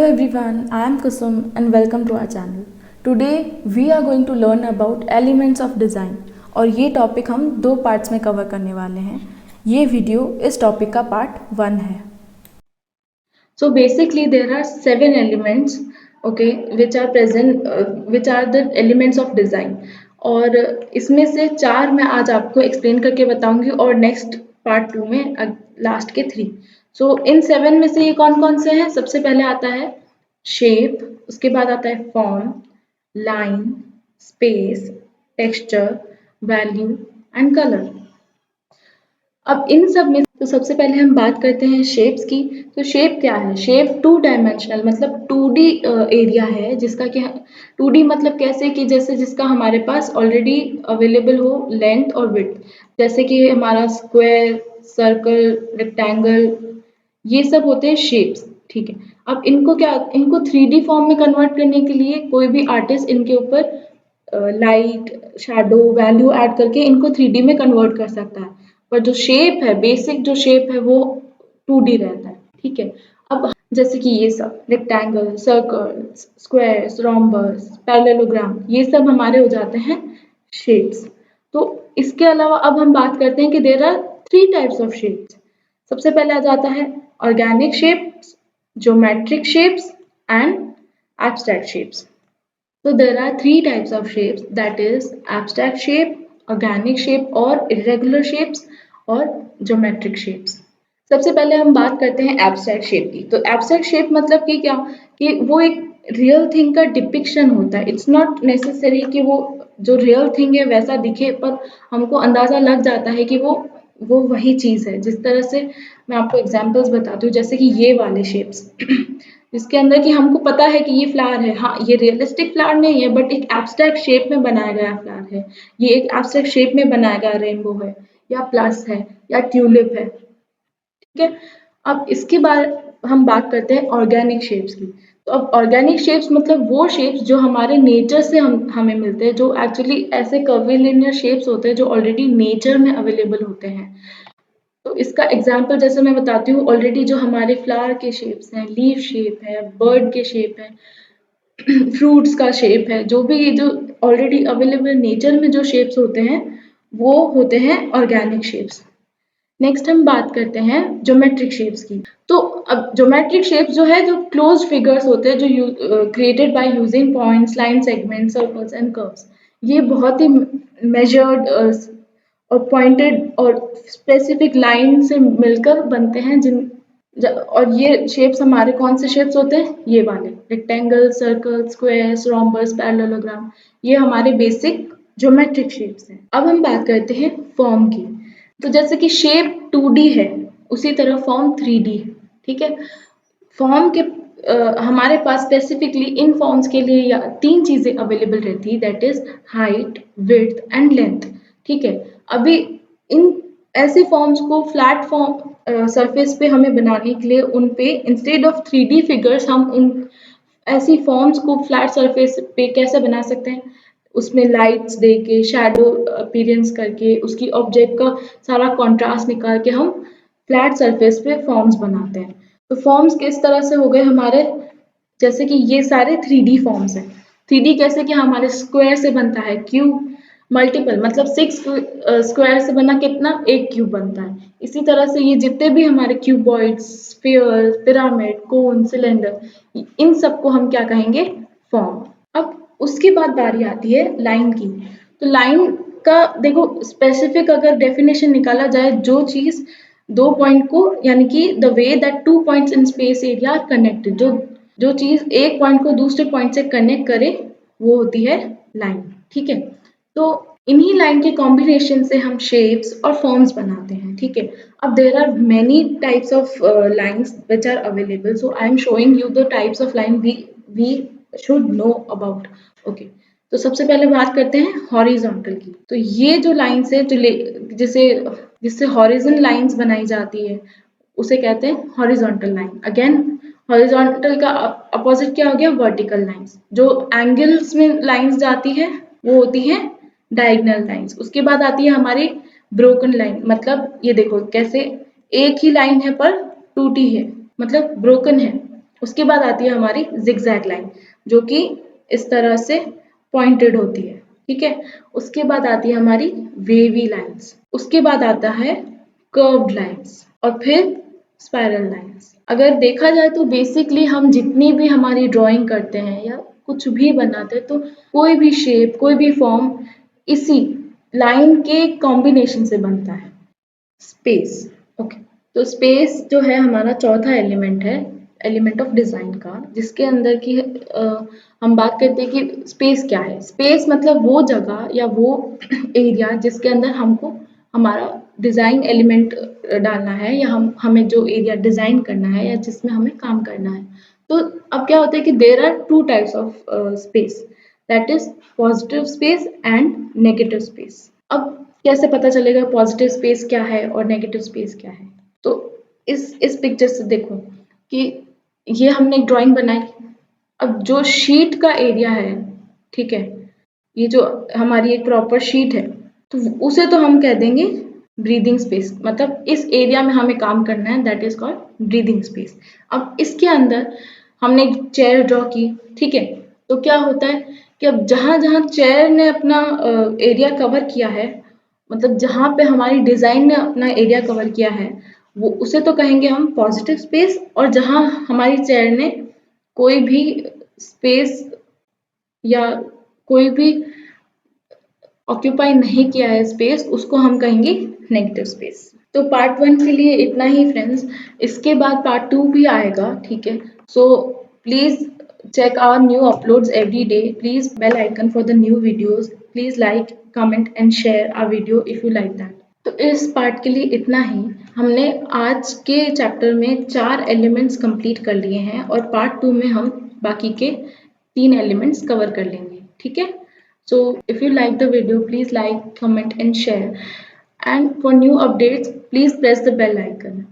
everyone, I am Kusum and welcome to our channel. Today we are going to learn about elements of design और ये topic हम दो parts में cover करने वाले हैं. ये वीडियो इस टॉपिक का पार्ट 1 है. So basically there are 7 elements which are present which are the elements of design और इसमें से 4 मैं आज आपको एक्सप्लेन करके बताऊंगी और नेक्स्ट पार्ट 2 में लास्ट के 3. सो इन 7 में से ये कौन कौन से हैं. सबसे पहले आता है शेप, उसके बाद आता है form, line, space, texture, value and colour. अब इन सब में तो सबसे पहले हम बात करते हैं शेप्स की. तो शेप क्या है. शेप 2 डायमेंशनल मतलब 2D एरिया है जिसका कि 2D मतलब कैसे कि जैसे जिसका हमारे पास ऑलरेडी अवेलेबल हो लेंथ और विड्थ. जैसे कि हमारा स्क्वायर, सर्कल, रेक्टेंगल, ये सब होते हैं शेप्स. ठीक है. अब इनको 3D फॉर्म में कन्वर्ट करने के लिए कोई भी आर्टिस्ट इनके ऊपर लाइट, शैडो, वैल्यू ऐड करके इनको 3D में कन्वर्ट कर सकता है. पर जो शेप है, बेसिक जो शेप है वो 2D रहता है. ठीक है. अब जैसे कि ये सब rectangle, circle, squares, rhombus, parallelogram, ये सब हमारे हो जाते हैं शेप्स. तो इसके अलावा अब हम बात करते हैं कि there are 3 types of shapes. सबसे पहले आ जाता है organic shapes, geometric shapes and abstract shapes. So there are 3 types of shapes, that is abstract shape, organic shape और irregular shapes और geometric shapes. सबसे पहले हम बात करते हैं abstract shape की. तो abstract shape मतलब कि क्या कि वो एक रियल थिंग का डिपिक्शन होता है. इट्स नॉट नेसेसरी कि वो जो रियल थिंग है वैसा दिखे, पर हमको अंदाज़ा लग जाता है कि वो वही चीज़ है. जिस तरह से मैं आपको एग्जांपल्स बताती हूँ, जैसे कि ये वाले शेप्स जिसके अंदर कि हमको पता है कि ये फ्लावर है. हाँ, ये रियलिस्टिक फ्लावर नहीं है बट एक एब्स्ट्रैक्ट शेप में बनाया गया फ्लावर है. ये एक एब्स्ट्रैक्ट शेप में बनाया गया रेनबो है या प्लस है या ट्यूलिप है. ठीक है. अब इसके बाद हम बात करते हैं ऑर्गेनिक शेप्स की. तो अब ऑर्गेनिक शेप्स मतलब वो शेप्स जो हमारे नेचर से हमें मिलते हैं, जो एक्चुअली ऐसे कर्वीलिनियर शेप्स होते हैं जो ऑलरेडी नेचर में अवेलेबल होते हैं. तो इसका एग्जाम्पल जैसे मैं बताती हूँ, ऑलरेडी जो हमारे फ्लावर के शेप्स हैं, लीफ शेप है, बर्ड के शेप है, फ्रूट्स का शेप है, जो भी जो ऑलरेडी अवेलेबल नेचर में जो शेप्स होते हैं वो होते हैं ऑर्गेनिक शेप्स. नेक्स्ट हम बात करते हैं ज्योमेट्रिक शेप्स की. तो अब ज्योमेट्रिक शेप्स जो है जो क्लोज फिगर्स होते हैं जो created by using points, line segments, circles and curves. ये बहुत ही मेजर्ड और पॉइंटेड और स्पेसिफिक लाइन से मिलकर बनते हैं और ये शेप्स हमारे कौन से शेप्स होते हैं. ये वाले rectangle, circle, squares, rhombus, parallelogram, ये हमारे बेसिक ज्योमेट्रिक शेप्स हैं. अब हम बात करते हैं फॉर्म की. तो जैसे कि शेप 2D है उसी तरह फॉर्म 3D है. ठीक है. फॉर्म के हमारे पास स्पेसिफिकली इन फॉर्म्स के लिए या 3 चीजें अवेलेबल रहती है, that is height, width and length. ठीक है. अभी इन ऐसे फॉर्म्स को फ्लैट फॉर्म सरफेस पे हमें बनाने के लिए उन पे इंस्टेड ऑफ 3D फिगर्स हम उन ऐसी फॉर्म्स को फ्लैट सरफेस पे कैसे बना सकते हैं. उसमें लाइट्स दे के, शैडो अपीयरेंस करके, उसकी ऑब्जेक्ट का सारा कॉन्ट्रास्ट निकाल के हम फ्लैट सरफेस पे फॉर्म्स बनाते हैं. तो फॉर्म्स किस तरह से हो गए हमारे, जैसे कि ये सारे 3D फॉर्म्स हैं. 3D कैसे कि हमारे स्क्वायर से बनता है क्यूब, मल्टीपल मतलब 6 स्क्वायर से बना कितना, एक क्यूब बनता है. इसी तरह से ये जितने भी हमारे क्यूबॉइड्स, स्फीयर, पिरामिड, कोन, सिलेंडर, इन सबको हम क्या कहेंगे, फॉर्म. अब उसके बाद बारी आती है लाइन की. तो लाइन का देखो स्पेसिफिक अगर डेफिनेशन निकाला जाए, जो चीज 2 पॉइंट को यानी कि the way that 2 points in space area are connected, जो चीज एक पॉइंट को दूसरे पॉइंट से कनेक्ट करे वो होती है लाइन. ठीक है. तो इन्हीं लाइन के कॉम्बिनेशन से हम शेप्स और फॉर्म्स बनाते हैं. ठीक है. अब there are many types of lines which are available, so I am showing you the types of line we should know about. Okay. तो सबसे पहले बात करते हैं हॉरिजॉन्टल की. तो ये जो लाइन्स है जिससे हॉरिजॉन्टल लाइन्स बनाई जाती है उसे कहते हैं हॉरिजॉन्टल लाइन. अगेन हॉरिजॉन्टल का अपोजिट क्या हो गया, वर्टिकल लाइन्स. जो एंगल्स में लाइन्स जाती है वो होती है डायगोनल लाइन्स. उसके बाद आती है हमारी ब्रोकन लाइन. मतलब ये देखो कैसे एक ही लाइन है पर टूटी है, मतलब ब्रोकन है. उसके बाद आती है हमारी जिगजैग लाइन, जो कि इस तरह से पॉइंटेड होती है, ठीक है। उसके बाद आती है हमारी वेवी लाइंस, उसके बाद आता है कर्व्ड लाइंस और फिर स्पाइरल लाइंस। अगर देखा जाए तो बेसिकली हम जितनी भी हमारी ड्राइंग करते हैं या कुछ भी बनाते हैं, तो कोई भी शेप, कोई भी फॉर्म इसी लाइन के कॉम्बिनेशन से बनता है। Space, okay. तो स्पेस जो है हमारा चौथा एलिमेंट है, एलिमेंट ऑफ डिजाइन का, जिसके अंदर की हम बात करते हैं कि स्पेस क्या है। स्पेस मतलब वो जगह या वो एरिया जिसके अंदर हमको हमारा डिजाइन एलिमेंट डालना है, या हमें जो एरिया डिजाइन करना है या जिसमें हमें काम करना है। तो अब क्या होता है कि there are two types of space, that is positive space and negative space. अब कैसे पता चलेगा पॉजिटिव स्पेस क्या है और नेगेटिव स्पेस क्या है? तो इस पिक्चर से देखो कि ये हमने एक ड्राइंग बनाई। अब जो शीट का एरिया है, ठीक है, ये जो हमारी एक प्रॉपर शीट है, तो उसे तो हम कह देंगे ब्रीदिंग स्पेस, मतलब इस एरिया में हमें काम करना है, that is called breathing space. अब इसके अंदर हमने एक चेयर ड्रॉ की, ठीक है। तो क्या होता है कि अब जहाँ जहाँ चेयर ने अपना एरिया कवर किया है, मतलब जहाँ पे हमारी डिजाइन ने अपना एरिया कवर किया है, वो उसे तो कहेंगे हम पॉजिटिव स्पेस, और जहाँ हमारी चेयर ने कोई भी स्पेस या कोई भी ऑक्यूपाई नहीं किया है स्पेस, उसको हम कहेंगे नेगेटिव स्पेस। तो पार्ट 1 के लिए इतना ही फ्रेंड्स। इसके बाद पार्ट 2 भी आएगा, ठीक है। So please check our new uploads every day. Please bell icon for the new videos. Please like, comment and share our video if you like that. तो इस पार्ट के लिए इतना ही। हमने आज के चैप्टर में 4 एलिमेंट्स कंप्लीट कर लिए हैं, और पार्ट 2 में हम बाकी के 3 एलिमेंट्स कवर कर लेंगे, ठीक है। So if you like the video, please like, comment and share. And for new updates, please press the bell icon.